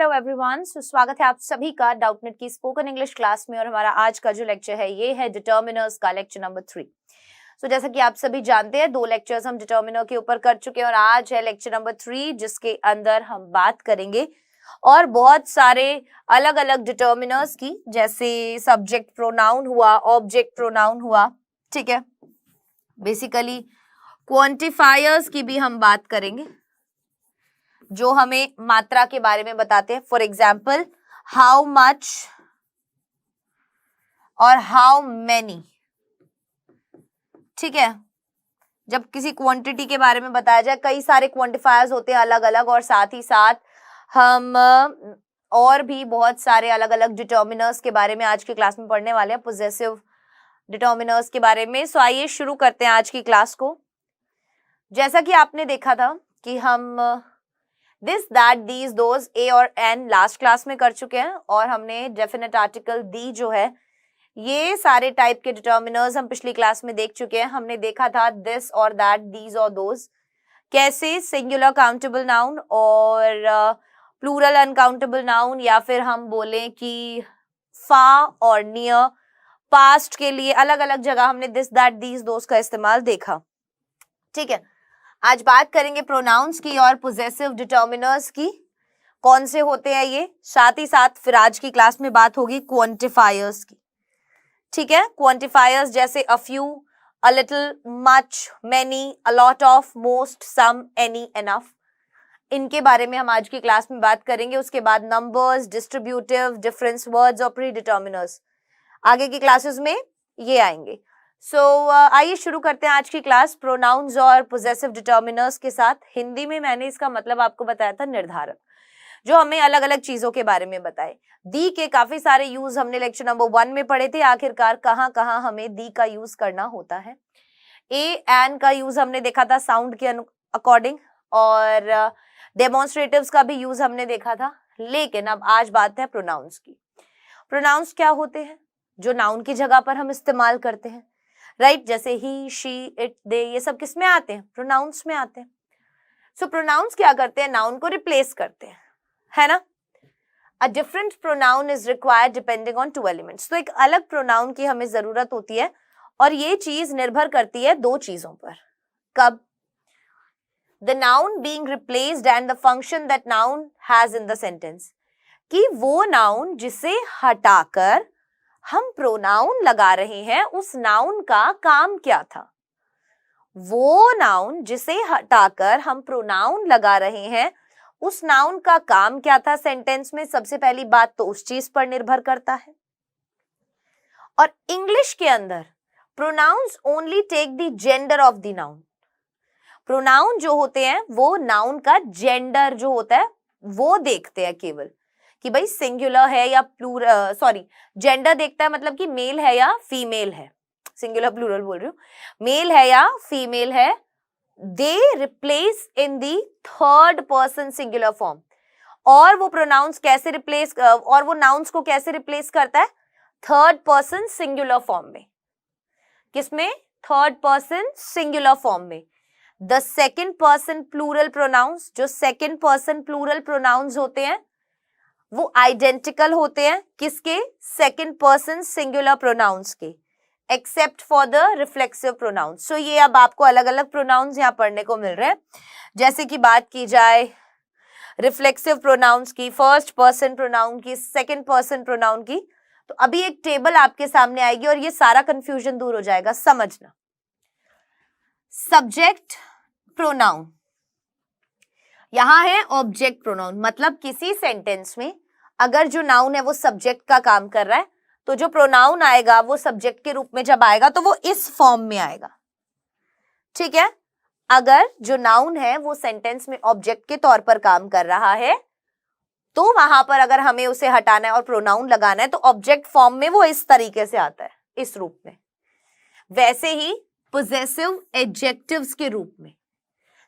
Hello everyone, स्वागत है आप सभी का डाउटनेट की स्पोकन इंग्लिश क्लास में। और हमारा आज का जो लेक्चर है ये है डिटर्मिनर्स का लेक्चर नंबर 3। जैसा कि आप सभी जानते हैं 2 लेक्चर्स हम डिटर्मिनर के ऊपर कर चुके हैं और आज है लेक्चर नंबर 3 जिसके अंदर हम बात करेंगे और बहुत सारे अलग अलग डिटर्मिनर्स की, जैसे सब्जेक्ट प्रोनाउन हुआ, ऑब्जेक्ट प्रोनाउन हुआ, ठीक है। बेसिकली क्वांटिफायर्स की भी हम बात करेंगे जो हमें मात्रा के बारे में बताते हैं। फॉर एग्जाम्पल हाउ मच और हाउ मैनी, ठीक है। जब किसी क्वांटिटी के बारे में बताया जाए, कई सारे क्वांटिफायर्स होते हैं अलग अलग, और साथ ही साथ हम और भी बहुत सारे अलग अलग डिटर्मिनर्स के बारे में आज की क्लास में पढ़ने वाले हैं, पोजेसिव डिटर्मिनर्स के बारे में। सो आइए शुरू करते हैं आज की क्लास को। जैसा कि आपने देखा था कि हम दिस, दैट, दीज, दोज, ए और एन लास्ट क्लास में कर चुके हैं, और हमने डेफिनेट आर्टिकल दी जो है, ये सारे टाइप के डिटर्मिनर्स हम पिछली क्लास में देख चुके हैं। हमने देखा था दिस और दैट, दीज और दोज कैसे सिंगुलर काउंटेबल नाउन और प्लूरल अनकाउंटेबल नाउन, या फिर हम बोलें कि फार और नियर, पास्ट के लिए अलग अलग जगह हमने दिस, दैट, दीज, दोज का इस्तेमाल देखा, ठीक है। आज बात करेंगे प्रोनाउंस की और पोजेसिव डिटर्मिनर्स की, कौन से होते हैं ये। साथ ही साथ फिर आज की क्लास में बात होगी क्वांटिफायर्स की, ठीक है। क्वांटिफायर्स जैसे a few, a little, much, many, a lot of, most, some, any, enough, इनके बारे में हम आज की क्लास में बात करेंगे। उसके बाद नंबर्स, डिस्ट्रीब्यूटिव, डिफरेंस वर्ड्स और प्री डिटर्मिनर्स आगे की क्लासेस में ये आएंगे। आइए शुरू करते हैं आज की क्लास प्रोनाउंस और पोजेसिव डिटर्मिनर्स के साथ। हिंदी में मैंने इसका मतलब आपको बताया था निर्धारक, जो हमें अलग अलग चीजों के बारे में बताए। दी के काफी सारे यूज हमने लेक्चर नंबर 1 में पढ़े थे, आखिरकार कहाँ कहाँ हमें दी का यूज करना होता है। ए एन का यूज हमने देखा था साउंड के अकॉर्डिंग, और डेमोन्स्ट्रेटिव्स का भी यूज हमने देखा था। लेकिन अब आज बात है प्रोनाउंस की। प्रोनाउंस क्या होते हैं जो नाउन की जगह पर हम इस्तेमाल करते हैं, राइट। जैसे ही, शी, इट, दे, ये सब किस में आते हैं? प्रोनाउंस में आते हैं। सो प्रोनाउंस क्या करते हैं? नाउन को रिप्लेस करते हैं, है ना। A different pronoun is required depending on 2 elements. तो एक अलग प्रोनाउन की हमें जरूरत होती है, और ये चीज निर्भर करती है 2 चीजों पर। कब? The noun being replaced and the function that noun has in the sentence, कि वो नाउन जिसे हटाकर हम प्रोनाउन लगा रहे हैं उस नाउन का काम क्या था। वो नाउन जिसे हटाकर हम प्रोनाउन लगा रहे हैं उस नाउन का काम क्या था सेंटेंस में। सबसे पहली बात तो उस चीज पर निर्भर करता है। और इंग्लिश के अंदर pronouns only take the gender of the noun. Pronoun जो होते हैं वो नाउन का जेंडर जो होता है वो देखते हैं केवल, कि भाई सिंगुलर है या प्लूरल, सॉरी, जेंडर देखता है, मतलब कि मेल है या फीमेल है। सिंगुलर प्लूरल बोल रही हूँ, मेल है या फीमेल है। They replace in the 3rd person singular form. और वो प्रोनाउंस कैसे रिप्लेस, और वो नाउन्स को कैसे रिप्लेस करता है? 3rd पर्सन सिंगुलर फॉर्म में। किसमें? 3rd पर्सन सिंगुलर फॉर्म में। The 2nd person plural pronouns, जो 2nd पर्सन प्लूरल प्रोनाउंस होते हैं वो आइडेंटिकल होते हैं किसके? 2nd पर्सन सिंगुलर प्रोनाउंस के, except for the reflexive pronouns. So ये अब आपको अलग अलग प्रोनाउंस यहाँ पढ़ने को मिल रहे हैं। जैसे कि बात की जाए रिफ्लेक्सिव प्रोनाउंस की, 1st पर्सन प्रोनाउन की, 2nd पर्सन प्रोनाउन की, तो अभी एक टेबल आपके सामने आएगी और ये सारा कंफ्यूजन दूर हो जाएगा, समझना। सब्जेक्ट प्रोनाउन, यहां है ऑब्जेक्ट प्रोनाउन, मतलब किसी सेंटेंस में अगर जो नाउन है वो सब्जेक्ट का काम कर रहा है तो जो प्रोनाउन आएगा वो सब्जेक्ट के रूप में जब आएगा तो वो इस फॉर्म में आएगा, ठीक है। अगर जो नाउन है वो सेंटेंस में ऑब्जेक्ट के तौर पर काम कर रहा है तो वहां पर अगर हमें उसे हटाना है और प्रोनाउन लगाना है तो ऑब्जेक्ट फॉर्म में वो इस तरीके से आता है, इस रूप में। वैसे ही पोजेसिव एडजेक्टिव्स के रूप में,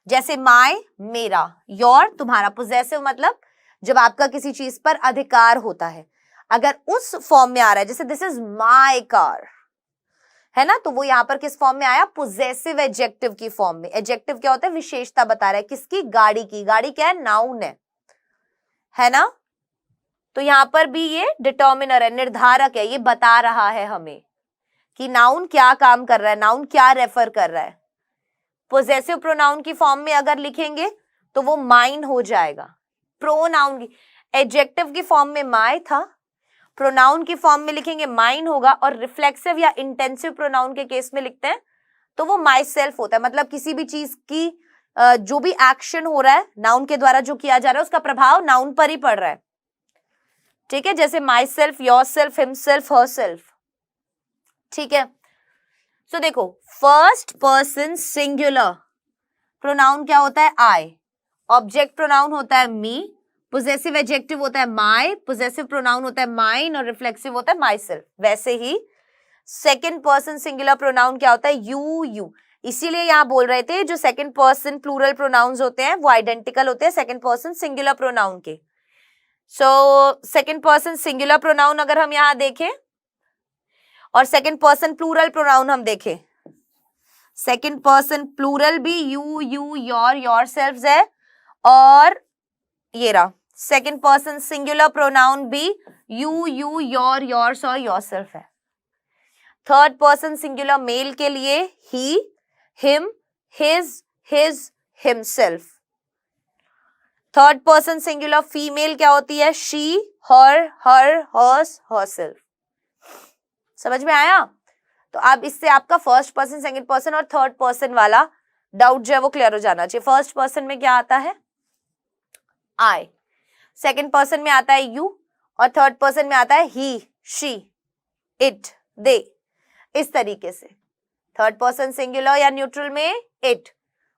जैसे माय, मेरा, योर, तुम्हारा। पोजेसिव मतलब जब आपका किसी चीज पर अधिकार होता है, अगर उस फॉर्म में आ रहा है, जैसे दिस इज माय कार, है ना, तो वो यहां पर किस फॉर्म में आया? पोजेसिव एडजेक्टिव की फॉर्म में। एडजेक्टिव क्या होता है? विशेषता बता रहा है किसकी? गाड़ी की। गाड़ी क्या है? नाउन है ना। तो यहाँ पर भी ये डिटर्मिनर है, निर्धारक है, ये बता रहा है हमें कि नाउन क्या काम कर रहा है, नाउन क्या रेफर कर रहा है। पोजेसिव प्रोनाउन की फॉर्म में अगर लिखेंगे तो वो माइन हो जाएगा। प्रोनाउन की, एडजेक्टिव की फॉर्म में माय था, प्रोनाउन की फॉर्म में लिखेंगे माइन होगा, और रिफ्लेक्सिव या इंटेंसिव प्रोनाउन के केस में लिखते हैं तो वो माई सेल्फ होता है। मतलब किसी भी चीज की जो भी एक्शन हो रहा है नाउन के द्वारा जो किया जा रहा है उसका प्रभाव नाउन पर ही पड़ रहा है। ठीक है, जैसे my self, your self, himself, her self. ठीक है, सो देखो फर्स्ट पर्सन सिंगुलर प्रोनाउन क्या होता है, आई। ऑब्जेक्ट प्रोनाउन होता है मी, पोजेसिव एडजेक्टिव होता है माय, पोजेसिव प्रोनाउन होता है माइन, और रिफ्लेक्सिव होता है माई सेल्फ। वैसे ही सेकेंड पर्सन सिंगुलर प्रोनाउन क्या होता है, यू, यू। इसीलिए यहां बोल रहे थे जो सेकेंड पर्सन प्लूरल प्रोनाउंस होते हैं वो आइडेंटिकल होते हैं सेकेंड पर्सन सिंगुलर प्रोनाउन के। So second person singular pronoun अगर हम यहां देखें और सेकेंड पर्सन प्लूरल प्रोनाउन हम देखें, सेकेंड पर्सन प्लूरल भी यू, यू, योर, योरसेल्व्स है, और ये रहा सेकेंड पर्सन सिंगुलर प्रोनाउन भी यू, यू, योर, योर्स और योरसेल्फ है। थर्ड पर्सन सिंगुलर मेल के लिए he, him, his, himself. Third person singular female क्या होती है, शी, हर, हर्स, हरसेल्फ। समझ में आया? तो अब इससे आपका फर्स्ट पर्सन, सेकंड पर्सन और थर्ड पर्सन वाला डाउट जो है वो क्लियर हो जाना चाहिए। फर्स्ट पर्सन में क्या आता है, आई, सेकंड पर्सन में आता है यू, और थर्ड पर्सन में आता है ही, शी, इट, दे। इस तरीके से थर्ड पर्सन सिंगुलर या न्यूट्रल में इट,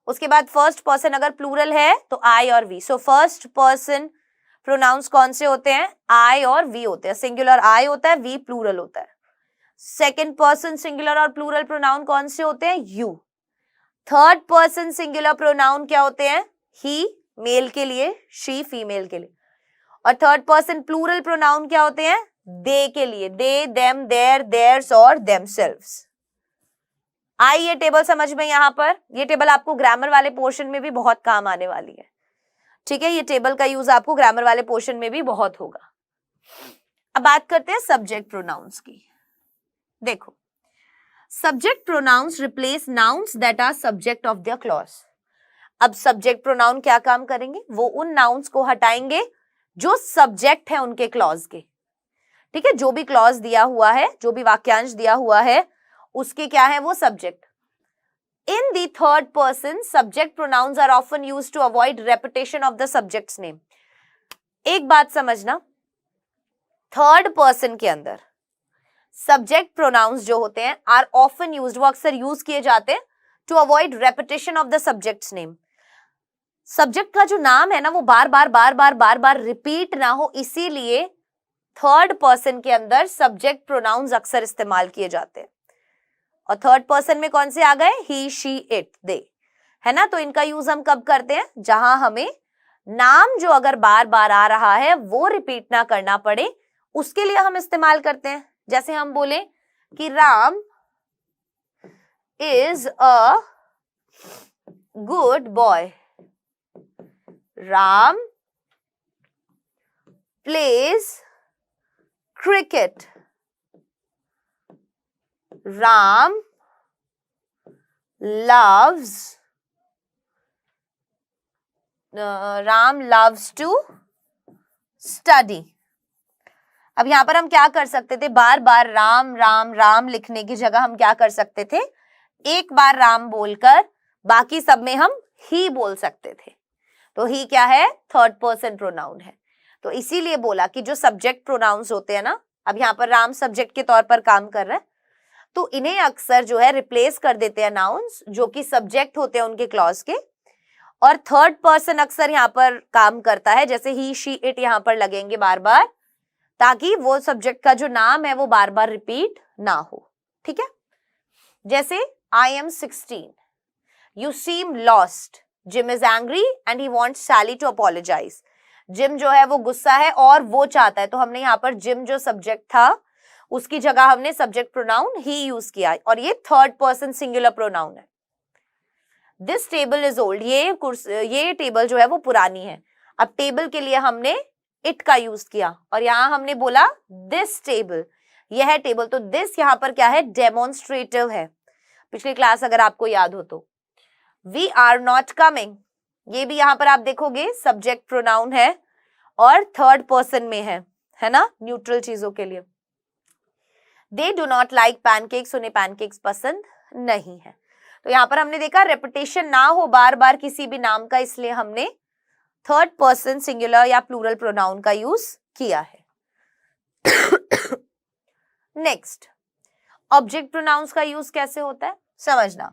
उसके बाद फर्स्ट पर्सन अगर प्लूरल है तो आई और we. So first person pronouns कौन से होते हैं, आई और वी होते हैं। सिंगुलर आई होता है, वी प्लूरल होता है। सेकेंड पर्सन सिंगुलर और प्लूरल प्रोनाउन कौन से होते हैं, you. Third person singular pronoun क्या होते हैं, ही मेल के लिए, शी फीमेल के लिए, और थर्ड पर्सन प्लूरल प्रोनाउन क्या होते हैं, दे के लिए, दे, देम, देयर, देयर्स और देमसेल्व्स। आई ये टेबल समझ में, यहां पर ये टेबल आपको ग्रामर वाले पोर्शन में भी बहुत काम आने वाली है। ठीक है, ये टेबल का यूज आपको ग्रामर वाले पोर्शन में भी बहुत होगा। अब बात करते हैं सब्जेक्ट प्रोनाउंस की। देखो, subject pronouns replace nouns that are subject of their clause. अब सब्जेक्ट प्रोनाउन क्या काम करेंगे, वो उन नाउन्स को हटाएंगे जो सब्जेक्ट है उनके क्लॉज के। ठीक है, जो भी क्लॉज दिया हुआ है, जो भी वाक्यांश दिया हुआ है उसके क्या है वो subject. In the third person subject pronouns are often used to avoid repetition of the subject's name. एक बात समझना, थर्ड पर्सन के अंदर सब्जेक्ट प्रोनाउंस जो होते हैं आर ऑफन यूज्ड, वो अक्सर यूज किए जाते हैं to avoid repetition of the subject's name. Subject का जो नाम है ना वो बार बार रिपीट ना हो, इसीलिए थर्ड पर्सन के अंदर सब्जेक्ट प्रोनाउंस अक्सर इस्तेमाल किए जाते हैं। और थर्ड पर्सन में कौन से आ गए, ही, शी, इट, दे, है ना। तो इनका यूज हम कब करते हैं, जहां हमें नाम जो अगर बार बार आ रहा है वो रिपीट ना करना पड़े, उसके लिए हम इस्तेमाल करते हैं। जैसे हम बोले कि Ram is a good boy, Ram pledge cricket, Ram loves to study। अब यहां पर हम क्या कर सकते थे, बार बार राम राम राम लिखने की जगह हम क्या कर सकते थे, एक बार राम बोलकर बाकी सब में हम ही बोल सकते थे। तो ही क्या है, थर्ड पर्सन प्रोनाउन है। तो इसीलिए बोला कि जो सब्जेक्ट प्रोनाउंस होते हैं ना, अब यहां पर राम सब्जेक्ट के तौर पर काम कर रहा है, तो इन्हें अक्सर जो है रिप्लेस कर देते हैं नाउन्स जो कि सब्जेक्ट होते हैं उनके क्लॉज के, और थर्ड पर्सन अक्सर यहाँ पर काम करता है, जैसे ही, शी, इट यहाँ पर लगेंगे बार बार, ताकि वो सब्जेक्ट का जो नाम है वो बार बार रिपीट ना हो। ठीक है, जैसे I am 16, you seem lost, Jim is angry and he wants Sally to apologise. Jim जो है वो गुस्सा है और वो चाहता है, तो हमने यहाँ पर जिम जो सब्जेक्ट था उसकी जगह हमने सब्जेक्ट प्रोनाउन ही यूज किया, और ये थर्ड पर्सन सिंगुलर प्रोनाउन है। दिस टेबल इज ओल्ड, ये टेबल जो है वो पुरानी है। अब टेबल के लिए हमने इट का यूज किया, और यहां हमने बोला दिस टेबल, यह है टेबल, तो दिस यहां पर क्या है, डेमोन्स्ट्रेटिव है। पिछली क्लास अगर आपको याद हो तो। वी आर नॉट कमिंग, ये भी यहां पर आप देखोगे सब्जेक्ट प्रोनाउन है और थर्ड पर्सन में है ना, न्यूट्रल चीजों के लिए। They do not like pancakes, उन्हें पैनकेक्स पसंद नहीं है। तो यहां पर हमने देखा रेपिटेशन ना हो बार बार किसी भी नाम का, इसलिए हमने थर्ड पर्सन सिंगुलर या प्लूरल प्रोनाउन का यूज किया है। नेक्स्ट, ऑब्जेक्ट प्रोनाउंस का यूज कैसे होता है समझना।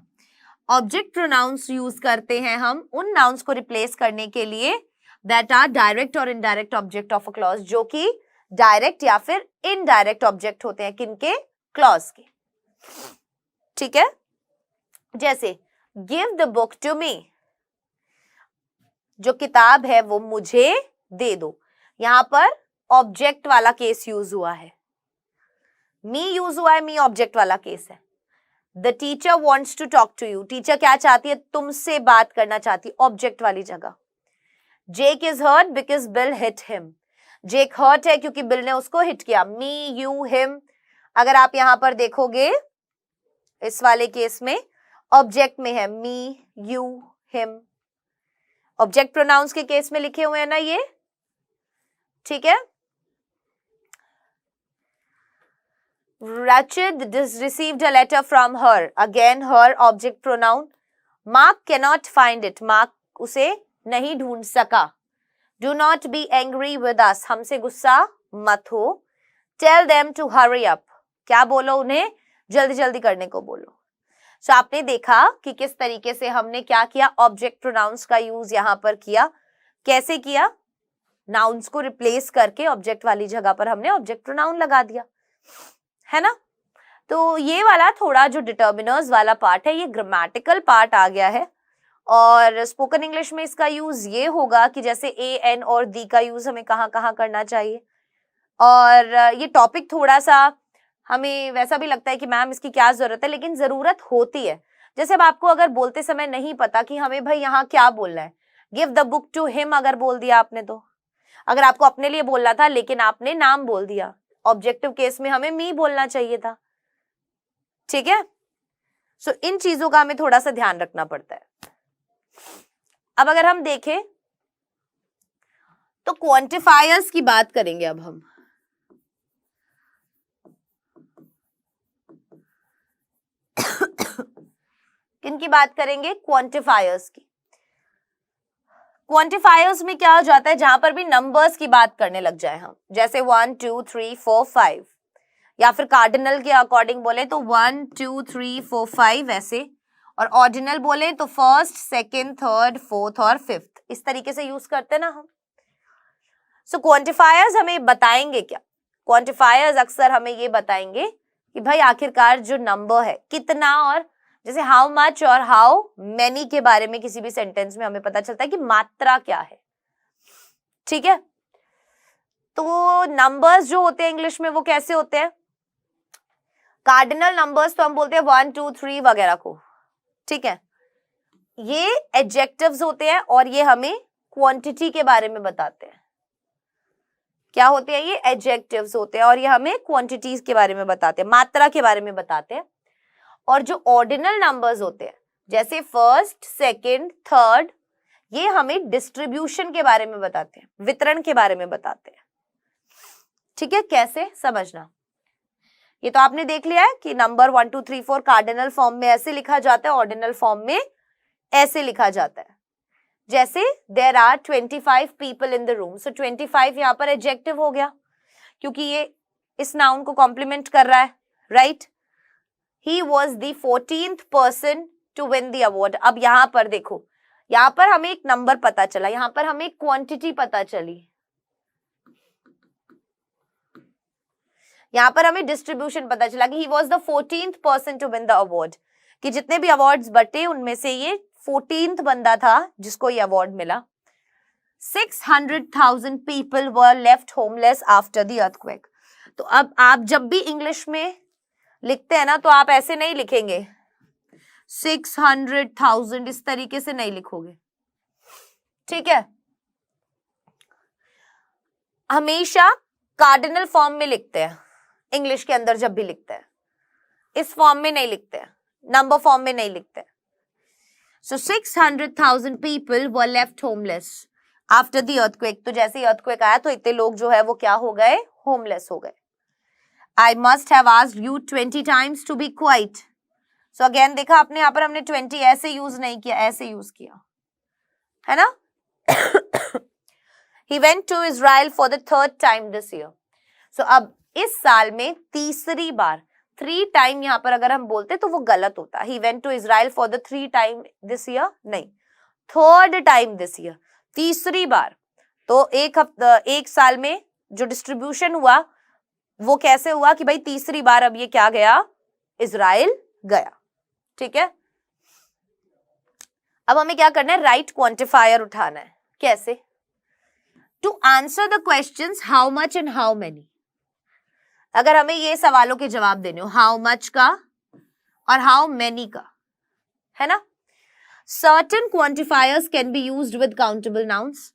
ऑब्जेक्ट प्रोनाउंस यूज करते हैं हम उन नाउन्स को रिप्लेस करने के लिए दैट आर डायरेक्ट और indirect object of a clause, जो कि डायरेक्ट या फिर इनडायरेक्ट ऑब्जेक्ट होते हैं, किनके, क्लॉज के। ठीक है, जैसे give the book to me, जो किताब है वो मुझे दे दो, यहां पर ऑब्जेक्ट वाला केस यूज हुआ है, मी यूज हुआ है, मी ऑब्जेक्ट वाला केस है। The teacher wants to talk to you, teacher क्या चाहती है, तुमसे बात करना चाहती है, ऑब्जेक्ट वाली जगह। Jake is hurt because Bill hit him, Jake hurt है क्योंकि बिल ने उसको हिट किया। मी, यू, हिम, अगर आप यहां पर देखोगे इस वाले केस में ऑब्जेक्ट में है, मी, यू, हिम, ऑब्जेक्ट प्रोनाउंस के केस में लिखे हुए हैं ना ये। ठीक है, Rachid received a letter from her, again her object pronoun. Mark cannot find it, Mark उसे नहीं ढूंढ सका। Do not be angry with us, हमसे गुस्सा मत हो। Tell them to hurry up, क्या बोलो उन्हें, जल्दी जल्दी करने को बोलो। So आपने देखा कि किस तरीके से हमने क्या किया, ऑब्जेक्ट प्रोनाउंस का यूज यहां पर किया। कैसे किया, नाउन्स को रिप्लेस करके ऑब्जेक्ट वाली जगह पर हमने ऑब्जेक्ट प्रोनाउन लगा दिया, है ना। तो ये वाला थोड़ा जो डिटर्मिनर्स वाला पार्ट है, ये ग्रामेटिकल पार्ट आ गया है। और स्पोकन इंग्लिश में इसका यूज ये होगा कि जैसे ए, एन और दी का यूज हमें कहाँ कहाँ करना चाहिए। और ये टॉपिक थोड़ा सा हमें वैसा भी लगता है कि मैम इसकी क्या जरूरत है, लेकिन जरूरत होती है। जैसे अब आपको अगर बोलते समय नहीं पता कि हमें भाई यहाँ क्या बोलना है, give the book to him अगर बोल दिया आपने, तो अगर आपको अपने लिए बोलना था लेकिन आपने नाम बोल दिया, ऑब्जेक्टिव केस में हमें मी बोलना चाहिए था। ठीक है, सो इन चीजों का हमें थोड़ा सा ध्यान रखना पड़ता है। अब अगर हम देखें तो क्वांटिफायर्स की बात करेंगे अब हम। किन की बात करेंगे, क्वांटिफायर्स की। क्वांटिफायर्स में क्या हो जाता है, जहां पर भी नंबर्स की बात करने लग जाए हम, जैसे 1 2 3 4 5, या फिर कार्डिनल के अकॉर्डिंग बोले तो 1 2 3 4 5 ऐसे, और ऑर्डिनल बोले तो फर्स्ट, सेकंड, थर्ड, फोर्थ और फिफ्थ, इस तरीके से यूज करते ना हम। सो क्वांटिफायर्स हमें बताएंगे क्या, क्वांटिफायर्स अक्सर हमें ये बताएंगे कि भाई आखिरकार जो नंबर है कितना, और जैसे हाउ मच और हाउ मेनी के बारे में किसी भी सेंटेंस में हमें पता चलता है कि मात्रा क्या है। ठीक है, तो नंबर्स जो होते हैं इंग्लिश में वो कैसे होते हैं, कार्डिनल नंबर्स तो हम बोलते हैं 1 2 3 वगैरह को। ठीक है, ये एडजेक्टिव्स होते हैं और ये हमें क्वांटिटी के बारे में बताते हैं। क्या होते हैं ये, एडजेक्टिव्स होते हैं और ये हमें क्वांटिटीज के बारे में बताते हैं, मात्रा के बारे में बताते हैं। और जो ऑर्डिनल नंबर्स होते हैं जैसे फर्स्ट, सेकंड, थर्ड, ये हमें डिस्ट्रीब्यूशन के बारे में बताते हैं, वितरण के बारे में बताते हैं। ठीक है, कैसे समझना, ये तो आपने देख लिया है कि नंबर 1 2 3 4 कार्डिनल फॉर्म में ऐसे लिखा जाता है, ऑर्डिनल फॉर्म में ऐसे लिखा जाता है। जैसे there are 25 people in the room, so 25 यहाँ पर एडजेक्टिव हो गया क्योंकि ये इस नाउन को कॉम्प्लीमेंट कर रहा है, right. He was the 14th person to win the award. अब यहां पर देखो, यहां पर हमें एक नंबर पता चला, यहां पर हमें एक क्वांटिटी पता चली, यहां पर हमें डिस्ट्रीब्यूशन पता चला कि he was the 14th person to win the award, कि जितने भी अवार्ड्स बटे उनमें से ये 14th बंदा था जिसको ये अवार्ड मिला। 600,000 people were left homeless after the earthquake. तो अब आप जब भी इंग्लिश में लिखते हैं ना तो आप ऐसे नहीं लिखेंगे 600,000, इस तरीके से नहीं लिखोगे। ठीक है, हमेशा कार्डिनल फॉर्म में लिखते हैं इंग्लिश के अंदर, जब भी लिखते हैं इस फॉर्म में नहीं लिखते हैं, नंबर फॉर्म में नहीं लिखते हैं। So 600,000 people were left homeless after the earthquake. तो जैसे ही earthquake आया तो इतने लोग जो है वो क्या हो गए, homeless हो गए। I must have asked you 20 times to be quiet. So again देखा आपने, यहाँ पर हमने 20 ऐसे यूज नहीं किया, ऐसे यूज किया है ना। He went to Israel for the third time this year. So अब इस साल में तीसरी बार, 3 टाइम यहाँ पर अगर हम बोलते तो वो गलत होता। He went to Israel for the 3 time this year, नहीं, 3rd time this year, तीसरी बार। तो एक साल में जो डिस्ट्रीब्यूशन हुआ वो कैसे हुआ कि भाई तीसरी बार अब ये क्या गया, इजराइल गया। ठीक है, अब हमें क्या करना है, राइट क्वांटिफायर उठाना है। कैसे? To answer the questions how much and how many. अगर हमें ये सवालों के जवाब देने हो, हाउ मच का और हाउ मेनी का, है ना। Certain quantifiers can be used with countable nouns.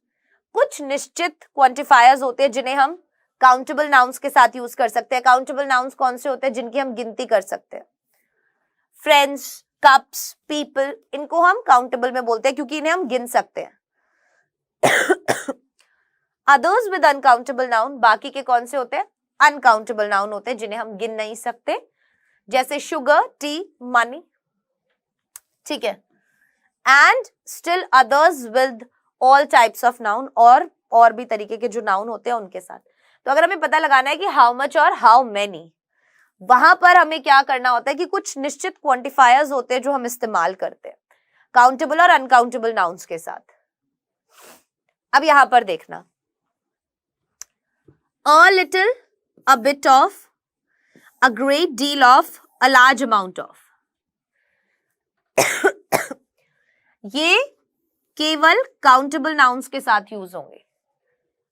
कुछ निश्चित क्वांटिफायर्स होते हैं जिन्हें हम काउंटेबल नाउन्स के साथ यूज कर सकते हैं। काउंटेबल नाउन्स कौन से होते हैं, जिनकी हम गिनती कर सकते हैं। फ्रेंड्स, कप्स, पीपल, इनको हम काउंटेबल में बोलते हैं क्योंकि इन्हें हम गिन सकते हैं। अदर्स विद अनकाउंटेबल नाउन, बाकी के कौन से होते हैं, अनकाउंटेबल नाउन होते हैं जिन्हें हम गिन नहीं सकते, जैसे शुगर, टी, मनी। ठीक है, and still others with all types of noun, और भी तरीके के जो नाउन होते हैं उनके साथ। तो अगर हमें पता लगाना है कि हाउ मच और हाउ मेनी, वहां पर हमें क्या करना होता है कि कुछ निश्चित क्वांटिफायर्स होते हैं जो हम इस्तेमाल करते हैं काउंटेबल और अनकाउंटेबल नाउन्स के साथ। अब यहां पर देखना, a little, a bit of, a great deal of, a large amount of। ये केवल काउंटेबल नाउन्स के साथ यूज होंगे,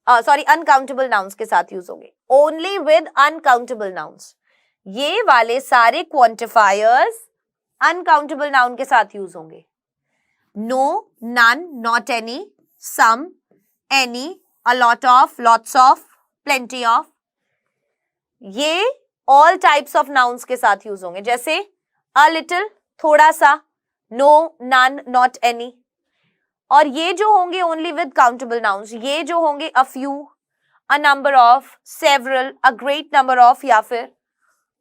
सॉरी अनकाउंटेबल नाउन्स के साथ यूज होंगे। ओनली विद अनकाउंटेबल नाउन्स, ये वाले सारे क्वांटिफायर्स अनकाउंटेबल नाउन के साथ यूज होंगे। No, none, not any, some, any, a lot of, lots of, plenty of, ये ऑल टाइप्स ऑफ नाउन्स के साथ यूज होंगे। जैसे अ लिटिल, थोड़ा सा, नो, नन, नॉट एनी। और ये जो होंगे ओनली विद काउंटेबल नाउन्स, ये जो होंगे अ few, a number of, several, a great number of, या फिर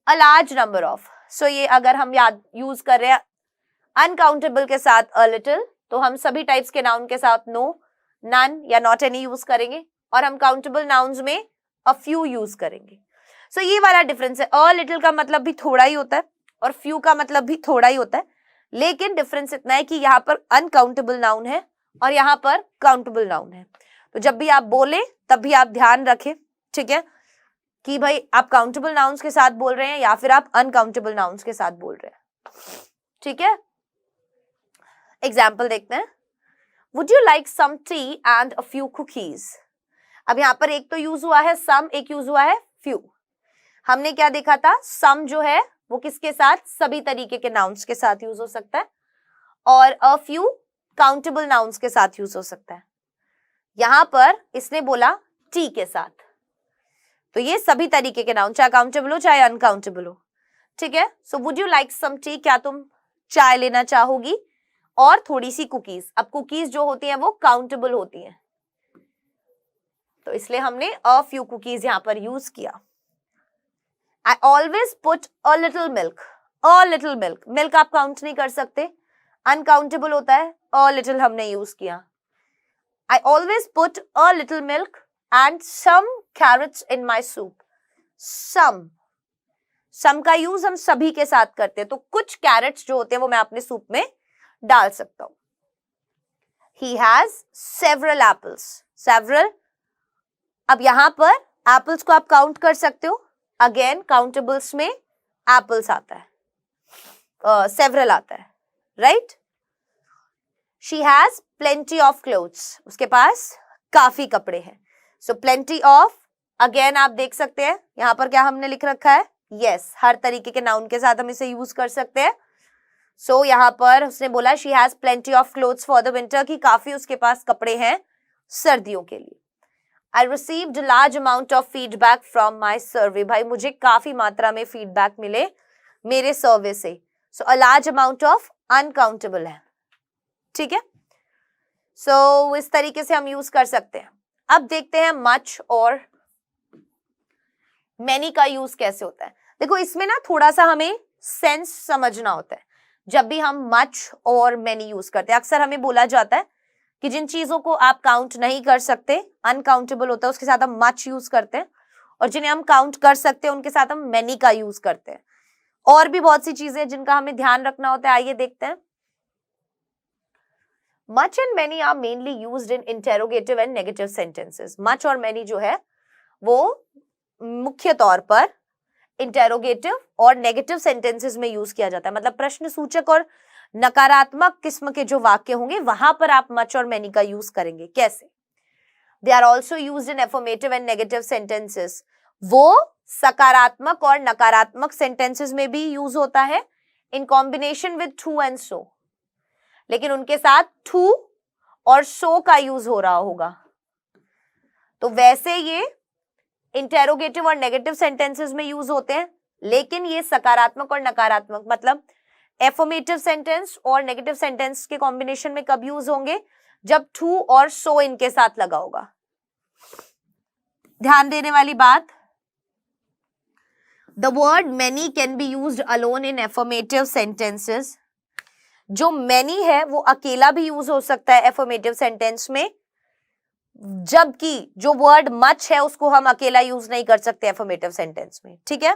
अ लार्ज नंबर ऑफ। सो ये अगर हम याद यूज कर रहे हैं अनकाउंटेबल के साथ अ लिटिल, तो हम सभी टाइप्स के नाउन के साथ नो, नन या नॉट एनी यूज करेंगे, और हम काउंटेबल नाउन्स में अ फ्यू यूज करेंगे। सो ये वाला डिफरेंस है। अ लिटिल का मतलब भी थोड़ा ही होता है और फ्यू का मतलब भी थोड़ा ही होता है, लेकिन डिफरेंस इतना है कि यहाँ पर अनकाउंटेबल नाउन है और यहाँ पर काउंटेबल नाउन है। तो जब भी आप बोले तब भी आप ध्यान रखें, ठीक है, कि भाई आप काउंटेबल नाउन्स के साथ बोल रहे हैं या फिर आप अनकाउंटेबल नाउन्स के साथ बोल रहे हैं। ठीक है, एग्जाम्पल देखते हैं। Would you like some tea and a few cookies. अब यहाँ पर एक तो यूज हुआ है सम, एक यूज हुआ है फ्यू। हमने क्या देखा था, सम जो है वो किसके साथ, सभी तरीके के नाउन्स के साथ यूज हो सकता है, और अ फ्यू काउंटेबल नाउन्स के साथ यूज हो सकता है। यहां पर इसने बोला टी के साथ, तो ये सभी तरीके के नाउन, चाहे काउंटेबल हो चाहे अनकाउंटेबल हो। ठीक है, so would you like some tea, क्या तुम चाय लेना चाहोगी, और थोड़ी सी कुकीज। अब कुकीज जो होती हैं वो काउंटेबल होती हैं, तो इसलिए हमने अ फ्यू कुकीज यहां पर यूज किया। I always put a little milk. A little milk, milk आप काउंट नहीं कर सकते, अनकाउंटेबल होता है, अ लिटिल हमने यूज किया। I always put a little milk and some carrots in my soup. Some का यूज हम सभी के साथ करते हैं, तो कुछ कैरेट्स जो होते हैं वो मैं अपने सूप में डाल सकता हूं। He has several apples. Several, अब यहां पर एप्पल्स को आप काउंट कर सकते हो, अगेन काउंटेबल्स में एप्पल्स आता है, सेवरल आता है, right. She has plenty of clothes, उसके पास काफी कपड़े हैं। सो प्लेंटी ऑफ, अगेन आप देख सकते हैं यहां पर क्या हमने लिख रखा है, यस, हर तरीके के नाउन के साथ हम इसे यूज कर सकते हैं। सो यहां पर उसने बोला she has plenty of clothes for the winter, की काफी उसके पास कपड़े हैं सर्दियों के लिए। I received a large amount of feedback from my survey. भाई मुझे काफी मात्रा में फीडबैक मिले मेरे सर्वे से. So a large amount of uncountable है. ठीक है. So इस तरीके से हम यूज कर सकते हैं. अब देखते हैं much और many का यूज कैसे होता है. देखो इसमें ना थोड़ा सा हमें सेंस समझना होता है. जब भी हम much और many यूज करते हैं, अक्सर हमें बोला जाता है कि जिन चीजों को आप काउंट नहीं कर सकते, अनकाउंटेबल होता है, उसके साथ हम मच यूज करते हैं, और जिन्हें हम काउंट कर सकते हैं उनके साथ हम मैनी का यूज करते हैं. और भी बहुत सी चीजें जिनका हमें ध्यान रखना होता है. आइए देखते हैं. Much and many are mainly used in interrogative and negative sentences. Much और मैनी जो है वो मुख्य तौर पर इंटेरोगेटिव और नेगेटिव सेंटेंसेस में यूज किया जाता है. मतलब प्रश्न सूचक और नकारात्मक किस्म के जो वाक्य होंगे वहां पर आप मच और मैनी का यूज करेंगे. कैसे? They are also used in affirmative and negative sentences. वो सकारात्मक और नकारात्मक सेंटेंसेस में भी यूज होता है in combination with two and so. लेकिन उनके साथ टू और सो का यूज हो रहा होगा. तो वैसे ये इंटेरोगेटिव और नेगेटिव सेंटेंसेस में यूज होते हैं, लेकिन ये सकारात्मक और नकारात्मक मतलब एफर्मेटिव सेंटेंस और नेगेटिव सेंटेंस के कॉम्बिनेशन में कब यूज होंगे? जब टू और सो इनके साथ लगा होगा. ध्यान देने वाली बात, the word many can be used alone in affirmative sentences. जो मैनी है वो अकेला भी यूज हो सकता है एफर्मेटिव सेंटेंस में, जबकि जो वर्ड मच है उसको हम अकेला यूज नहीं कर सकते एफर्मेटिव सेंटेंस में. ठीक है.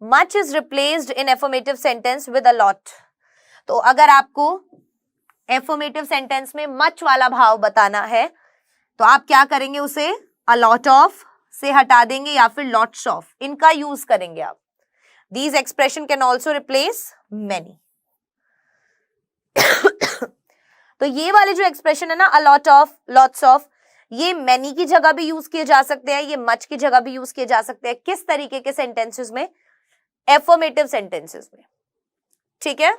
Much is replaced in affirmative sentence with a lot. तो अगर आपको affirmative sentence में much वाला भाव बताना है तो आप क्या करेंगे? उसे a lot of से हटा देंगे या फिर lots of इनका यूज करेंगे आप. These expression can also replace many. तो ये वाले जो एक्सप्रेशन है ना, a lot of, lots of, ये many की जगह भी यूज किए जा सकते हैं, ये much की जगह भी यूज किए जा सकते हैं. किस तरीके के सेंटेंसेस में? एफर्मेटिव सेंटेंसेस में. ठीक है.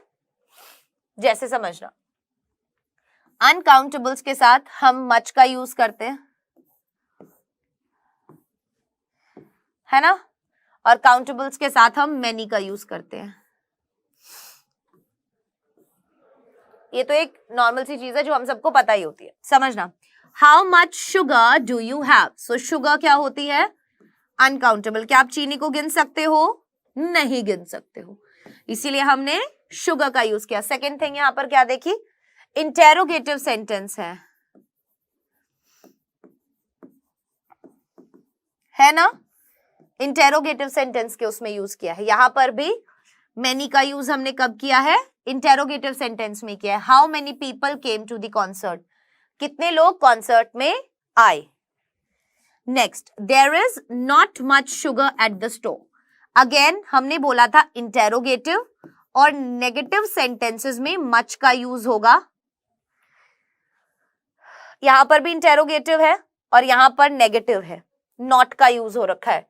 जैसे समझना, अनकाउंटेबल्स के साथ हम मच का यूज करते हैं, है ना, और काउंटेबल्स के साथ हम मैनी का यूज करते हैं. ये तो एक नॉर्मल सी चीज है जो हम सबको पता ही होती है. समझना, how much sugar do you have. So sugar क्या होती है? अनकाउंटेबल. क्या आप चीनी को गिन सकते हो? नहीं गिन सकते हो, इसीलिए हमने शुगर का यूज किया. सेकेंड थिंग यहां पर क्या देखी? इंटेरोगेटिव सेंटेंस है ना, इंटेरोगेटिव सेंटेंस के उसमें यूज किया है. यहां पर भी मैनी का यूज हमने कब किया है? इंटेरोगेटिव सेंटेंस में किया है. How many people came to the concert. कितने लोग कॉन्सर्ट में आए. Next, there is not much sugar at the store. Again हमने बोला था इंटेरोगेटिव और नेगेटिव सेंटेंसेस में मच का यूज होगा. यहां पर भी इंटेरोगेटिव है और यहां पर नेगेटिव है, नॉट का यूज हो रखा है.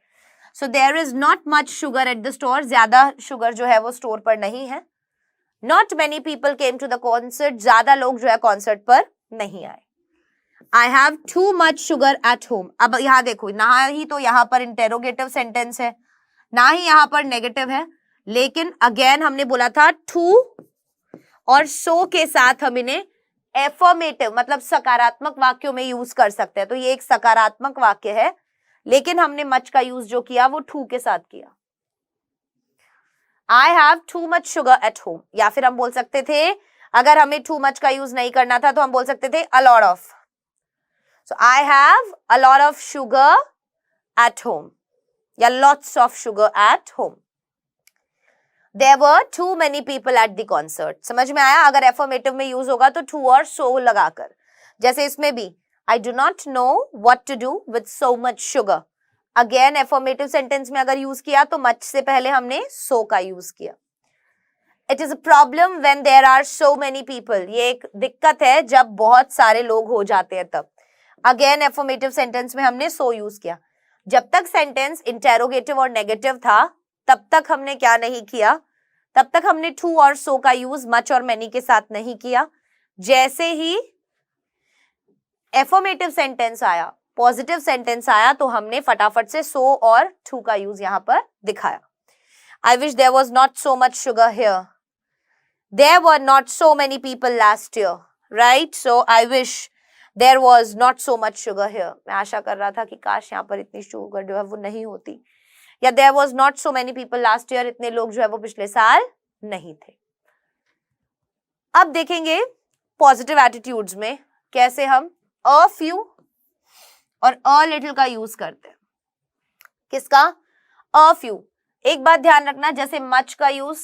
So there is not much sugar at the store. ज्यादा शुगर जो है वो स्टोर पर नहीं है. Not many people came to the concert. ज्यादा लोग जो है कॉन्सर्ट पर नहीं आए. I have too much sugar at home. अब यहां देखो, ना ही तो यहां पर इंटेरोगेटिव सेंटेंस है, ना ही यहां पर नेगेटिव है, लेकिन अगेन हमने बोला था टू और सो के साथ हम इन्हें एफर्मेटिव मतलब सकारात्मक वाक्यों में यूज कर सकते हैं. तो ये एक सकारात्मक वाक्य है, लेकिन हमने मच का यूज जो किया वो टू के साथ किया. आई have too much sugar at home. या फिर हम बोल सकते थे, अगर हमें टू मच का यूज नहीं करना था तो हम बोल सकते थे अ lot of. So I have a lot of sugar at home या lots of sugar at home. There were too many people at the concert. समझ में आया? अगर एफर्मेटिव में यूज होगा तो टू और सो लगाकर. जैसे इसमें भी, I do not know what to do with so much sugar. Again affirmative sentence में अगर यूज किया तो मच से पहले हमने सो का यूज किया. It is a problem when there are so many people. ये एक दिक्कत है जब बहुत सारे लोग हो जाते हैं तब. अगेन एफर्मेटिव सेंटेंस में हमने सो यूज किया. जब तक सेंटेंस इंटेरोगेटिव और नेगेटिव था तब तक हमने क्या नहीं किया? तब तक हमने टू और सो का यूज मच और मैनी के साथ नहीं किया. जैसे ही एफर्मेटिव सेंटेंस आया पॉजिटिव सेंटेंस आया तो हमने फटाफट से so और to का यूज यहां पर दिखाया. I wish there was not so much sugar here. There were not so many people last year, right? So I wish there was not so much sugar here. मैं आशा कर रहा था कि काश यहाँ पर इतनी शुगर जो है वो नहीं होती. या there was not so many people last year, इतने लोग जो है वो पिछले साल नहीं थे. अब देखेंगे पॉजिटिव एटीट्यूड्स में कैसे हम a few और a little का यूज करते हैं. किसका? a few. एक बात ध्यान रखना, जैसे much का यूज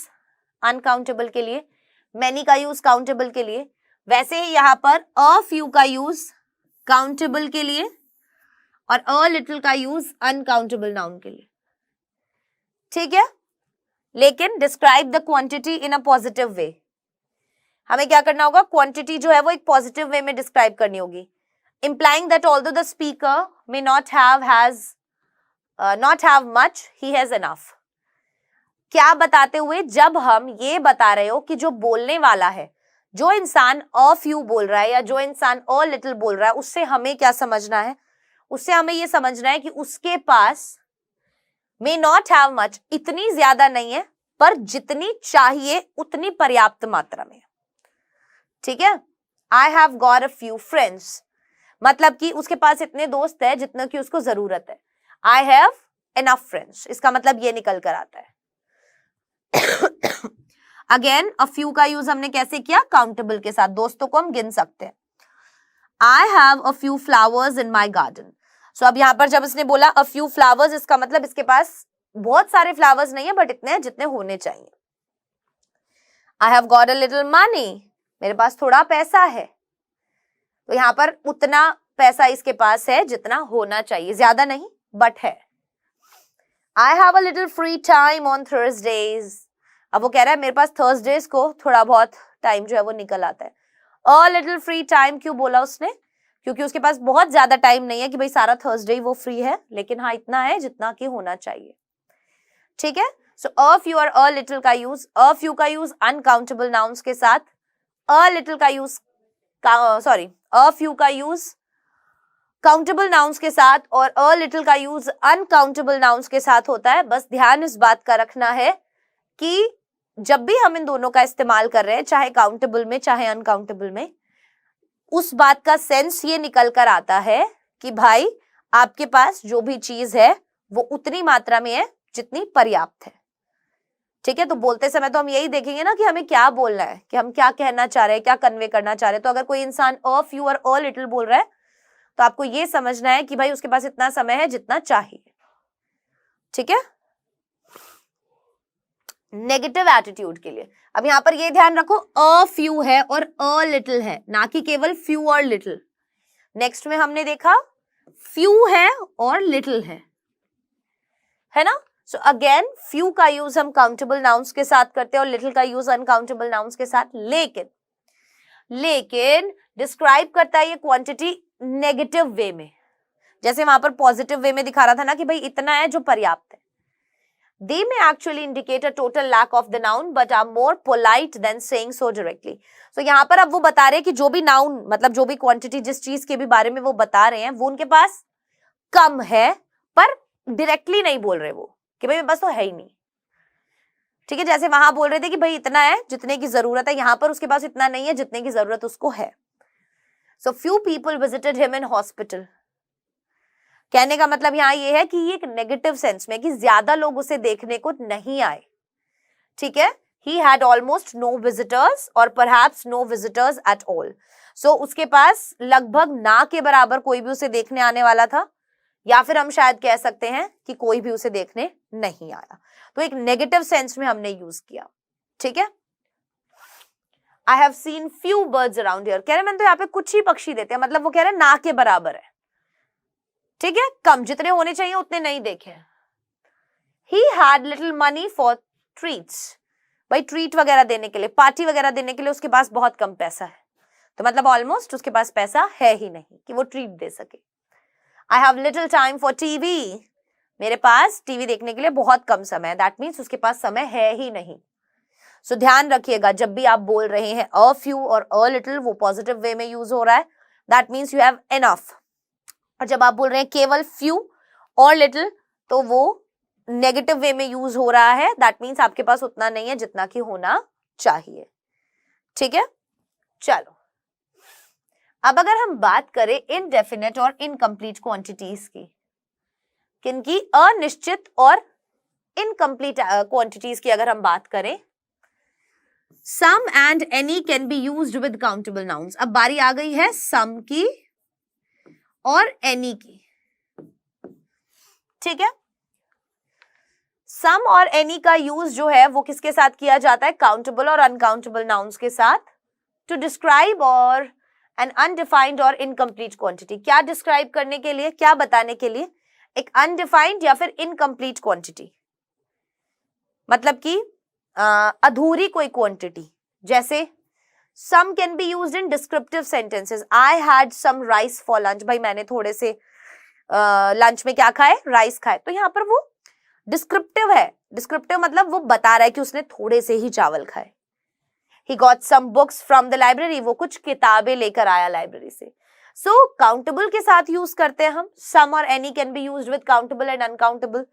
अनकाउंटेबल के लिए, many का यूज काउंटेबल के लिए, वैसे ही यहाँ पर a few का यूज काउंटेबल के लिए और a little का यूज अनकाउंटेबल नाउन के लिए. ठीक है, लेकिन describe the quantity in a positive way. हमें क्या करना होगा? क्वांटिटी जो है वो एक पॉजिटिव वे में डिस्क्राइब करनी होगी. implying that although the speaker may not have much, he has enough. क्या बताते हुए? जब हम ये बता रहे हो कि जो बोलने वाला है, जो इंसान a few बोल रहा है या जो इंसान a little बोल रहा है, उससे हमें क्या समझना है? उससे हमें ये समझना है कि उसके पास may not have much, इतनी ज्यादा नहीं है, पर जितनी चाहिए उतनी पर्याप्त मात्रा में. ठीक है. I have got a few friends, मतलब कि उसके पास इतने दोस्त है जितना कि उसको जरूरत है. I have enough friends, इसका मतलब ये निकल कर आता है. अगेन a few का यूज हमने कैसे किया? काउंटेबल के साथ. दोस्तों को हम गिन सकते हैं. I have a few flowers in my garden. So अब यहाँ पर जब इसने बोला a few flowers, इसका मतलब इसके पास बहुत सारे फ्लावर्स नहीं है, बट इतने हैं जितने होने चाहिए. I have got a little money, मेरे पास थोड़ा पैसा है. तो यहाँ पर उतना पैसा इसके पास है जितना होना चाहिए, ज्यादा नहीं बट है. I have a little free time on Thursdays. अब वो कह रहा है मेरे पास थर्सडेज को थोड़ा बहुत टाइम जो है वो निकल आता है. A little free time क्यों बोला उसने? क्योंकि उसके पास बहुत ज्यादा टाइम नहीं है कि भाई सारा थर्सडे ही वो फ्री है, लेकिन हाँ इतना है जितना कि होना चाहिए. ठीक है. सो a few और a little का यूज, a few का यूज अनकाउंटेबल नाउन्स के साथ, a little का यूज a few का यूज काउंटेबल नाउन्स के साथ और a little का यूज अनकाउंटेबल नाउन्स के साथ होता है. बस ध्यान इस बात का रखना है कि जब भी हम इन दोनों का इस्तेमाल कर रहे हैं, चाहे काउंटेबल में चाहे अनकाउंटेबल में, उस बात का सेंस ये निकल कर आता है कि भाई आपके पास जो भी चीज है वो उतनी मात्रा में है जितनी पर्याप्त है. ठीक है. तो बोलते समय तो हम यही देखेंगे ना कि हमें क्या बोलना है, कि हम क्या कहना चाह रहे हैं, क्या कन्वे करना चाह रहे हैं. तो अगर कोई इंसान a few और a little बोल रहा है तो आपको ये समझना है कि भाई उसके पास इतना समय है जितना चाहिए. ठीक है. नेगेटिव एटीट्यूड के लिए अब यहाँ पर ये ध्यान रखो, a few है और a little है, ना कि केवल few और little. नेक्स्ट में हमने देखा few है और little है ना. सो अगेन few का यूज हम काउंटेबल नाउन्स के साथ करते हैं और little का यूज अनकाउंटेबल नाउन्स के साथ. लेकिन डिस्क्राइब करता है ये क्वांटिटी नेगेटिव वे में. जैसे वहां पर पॉजिटिव वे में दिखा रहा था ना कि भाई इतना है जो पर्याप्त है. They may actually indicate a total lack of the noun but are more polite than saying so directly. So यहाँ पर अब वो बता रहे हैं कि जो भी नाउन मतलब जो भी क्वांटिटी जिस चीज के भी बारे में वो बता रहे हैं वो उनके पास कम है, पर डायरेक्टली नहीं बोल रहे वो कि भाई मेरे पास तो है ही नहीं. ठीक है. जैसे वहां बोल रहे थे कि भाई इतना है जितने की जरूरत है, यहाँ पर उसके पास इतना नहीं है जितने की जरूरत उसको है. So few people visited him in hospital. कहने का मतलब यहाँ ये है कि ये एक नेगेटिव सेंस में कि ज्यादा लोग उसे देखने को नहीं आए. ठीक है. He had almost no visitors or perhaps no visitors at all. So उसके पास लगभग ना के बराबर कोई भी उसे देखने आने वाला था, या फिर हम शायद कह सकते हैं कि कोई भी उसे देखने नहीं आया. तो एक नेगेटिव सेंस में हमने यूज किया. ठीक है. I have seen few birds around here. कह रहे मैंने तो यहाँ पे कुछ ही पक्षी देते हैं, मतलब वो कह रहे ना के बराबर है. ठीक है. कम, जितने होने चाहिए उतने नहीं देखे. He had little money for treats. भाई ट्रीट वगैरह देने के लिए, पार्टी वगैरह देने के लिए उसके पास बहुत कम पैसा है. तो मतलब ऑलमोस्ट उसके पास पैसा है ही नहीं कि वो ट्रीट दे सके. I have little time for TV. मेरे पास टीवी देखने के लिए बहुत कम समय है. दैट मीन्स उसके पास समय है ही नहीं. सो ध्यान रखिएगा जब भी आप बोल रहे हैं a few और a little, वो पॉजिटिव वे में यूज हो रहा है. That means you have enough. और जब आप बोल रहे हैं केवल फ्यू और लिटिल, तो वो नेगेटिव वे में यूज हो रहा है, दैट मीन्स आपके पास उतना नहीं है जितना कि होना चाहिए। ठीक है, चलो अब अगर हम बात करें इनडेफिनेट और इनकम्प्लीट क्वांटिटीज की, किनकी, अनिश्चित और इनकम्प्लीट क्वांटिटीज की अगर हम बात करें, some and any can be used with countable nouns. अब बारी आ गई है सम की और एनी की। ठीक है, सम और एनी का यूज जो है वो किसके साथ किया जाता है, काउंटेबल और अनकाउंटेबल नाउन्स के साथ, टू डिस्क्राइब और एन अनडिफाइंड और इनकम्प्लीट क्वांटिटी। क्या डिस्क्राइब करने के लिए, क्या बताने के लिए, एक अनडिफाइंड या फिर इनकम्प्लीट क्वांटिटी, मतलब कि अधूरी कोई क्वांटिटी। जैसे some can be used in descriptive sentences, I had some rice for lunch, भाई मैंने थोड़े से लंच में क्या खाए, राइस खाए। तो यहाँ पर वो डिस्क्रिप्टिव है, डिस्क्रिप्टिव मतलब वो बता रहा है कि उसने थोड़े से ही चावल खाए। He got some books from the library, वो कुछ किताबें लेकर आया लाइब्रेरी से। So countable के साथ यूज करते हैं हम, some और any can be used with countable and uncountable,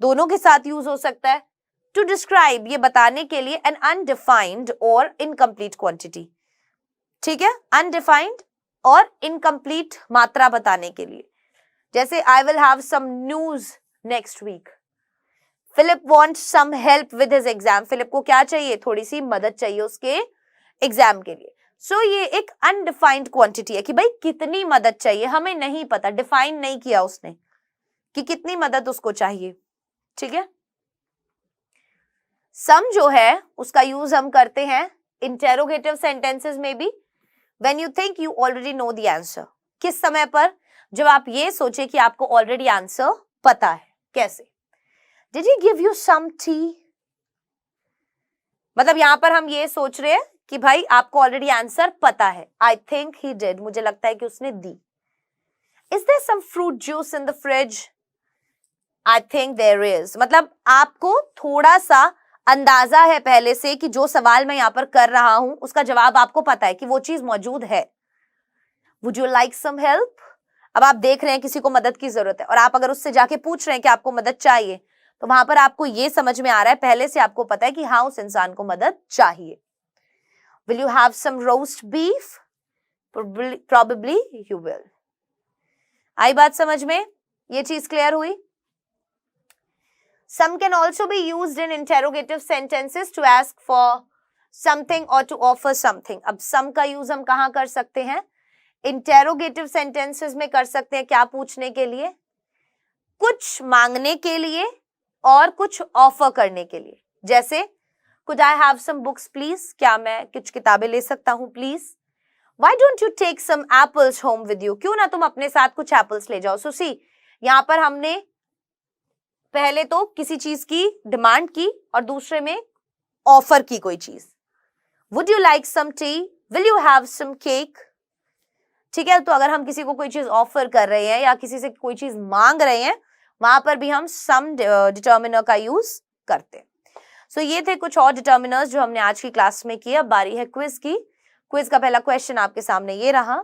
दोनों के साथ यूज हो सकता है। To describe, ये बताने के लिए an undefined और incomplete quantity। ठीक है, undefined और incomplete मात्रा बताने के लिए, जैसे I will have some news next week। Philip wants some help with his exam, Philip को क्या चाहिए, थोड़ी सी मदद चाहिए उसके एग्जाम के लिए। सो ये एक अनडिफाइंड क्वांटिटी है कि भाई कितनी मदद चाहिए, हमें नहीं पता, डिफाइन नहीं किया उसने कि कितनी मदद उसको चाहिए। ठीक है, सम जो है उसका यूज हम करते हैं इंटेरोगेटिव सेंटेंसेस में भी, when you think you already know the answer. किस समय पर, जब आप ये सोचे कि आपको ऑलरेडी आंसर पता है। कैसे, Did he give you some tea? मतलब यहां पर हम ये सोच रहे हैं कि भाई आपको ऑलरेडी आंसर पता है। I think he did, मुझे लगता है कि उसने दी। Is there some fruit juice in the fridge? I think there is, मतलब आपको थोड़ा सा अंदाजा है पहले से कि जो सवाल मैं यहां पर कर रहा हूं उसका जवाब आपको पता है कि वो चीज मौजूद है। Would you like some help? अब आप देख रहे हैं किसी को मदद की जरूरत है और आप अगर उससे जाके पूछ रहे हैं कि आपको मदद चाहिए, तो वहां पर आपको ये समझ में आ रहा है, पहले से आपको पता है कि हाँ उस इंसान को मदद चाहिए। Will you have some roast beef? Probably you will. आई बात समझ में, ये चीज क्लियर हुई। Some can also be used in interrogative sentences to ask for something or to offer something। अब some का यूज हम कहाँ कर सकते हैं, इंटेरोगेटिव सेंटेंसेस में कर सकते हैं। क्या पूछने के लिए, कुछ मांगने के लिए और कुछ ऑफर करने के लिए। जैसे could I have some books please, क्या मैं कुछ किताबें ले सकता हूं please. Why don't you take some apples home with you, क्यों ना तुम अपने साथ कुछ एप्पल्स ले जाओ। सो सी, यहां पर हमने पहले तो किसी चीज की डिमांड की और दूसरे में ऑफर की कोई चीज। Would you like some tea? Will you have some cake? ठीक है, तो अगर हम किसी को कोई चीज ऑफर कर रहे हैं या किसी से कोई चीज मांग रहे हैं, वहां पर भी हम सम डिटर्मिनर का यूज करते हैं। सो ये थे कुछ और डिटर्मिनर्स जो हमने आज की क्लास में किए। अब बारी है क्विज की। क्विज का पहला क्वेश्चन आपके सामने ये रहा।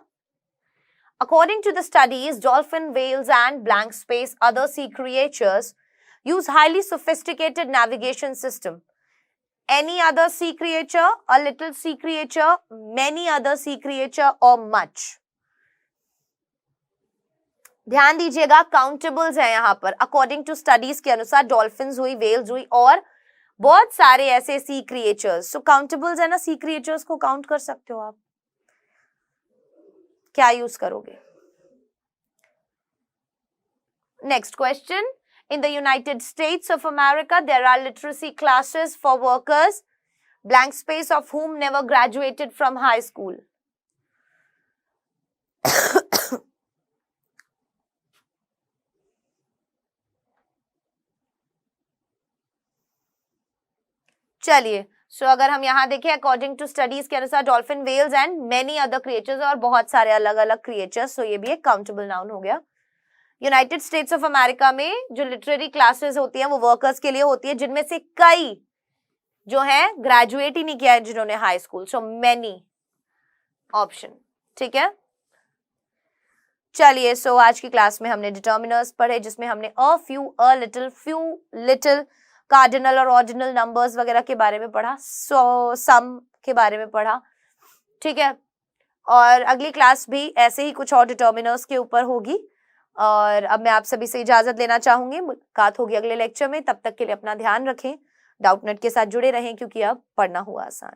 According to the studies, dolphin, whales and blank space other sea creatures use highly sophisticated navigation system. Any other sea creature, a little sea creature, many other sea creature और much. ध्यान दीजिएगा, countables है यहाँ पर। According to studies के अनुसार dolphins हुई, Wales हुई और बहुत सारे ऐसे सी क्रिएचर्स। सो काउंटेबल्स है ना, सी क्रिएचर्स को काउंट कर सकते हो आप। क्या यूज करोगे? Next question, in the United States of America there are literacy classes for workers blank space of whom never graduated from high school। चलिए, सो अगर हम यहाँ देखें, अकॉर्डिंग टू स्टडीज के अनुसार dolphin, whales and many other creatures, और बहुत सारे अलग अलग क्रिएचर्स। सो ये भी एक काउंटेबल नाउन हो गया। यूनाइटेड स्टेट्स ऑफ अमेरिका में जो लिटरेरी क्लासेस होती हैं वो वर्कर्स के लिए होती है, जिनमें से कई जो है ग्रेजुएट ही नहीं किया है जिन्होंने high school. So many option, ठीक है। चलिए, सो आज की क्लास में हमने डिटर्मिनर्स पढ़े, जिसमें हमने अ few, a little, few little, cardinal और ऑर्डिनल नंबर्स वगैरह के बारे में पढ़ा, सो सम के बारे में पढ़ा, ठीक है। और अगली क्लास भी ऐसे ही कुछ और डिटर्मिनर्स के ऊपर होगी। और अब मैं आप सभी से इजाजत लेना चाहूंगी, मुलाकात होगी अगले लेक्चर में। तब तक के लिए अपना ध्यान रखें, डाउटनेट के साथ जुड़े रहें, क्योंकि अब पढ़ना हुआ आसान।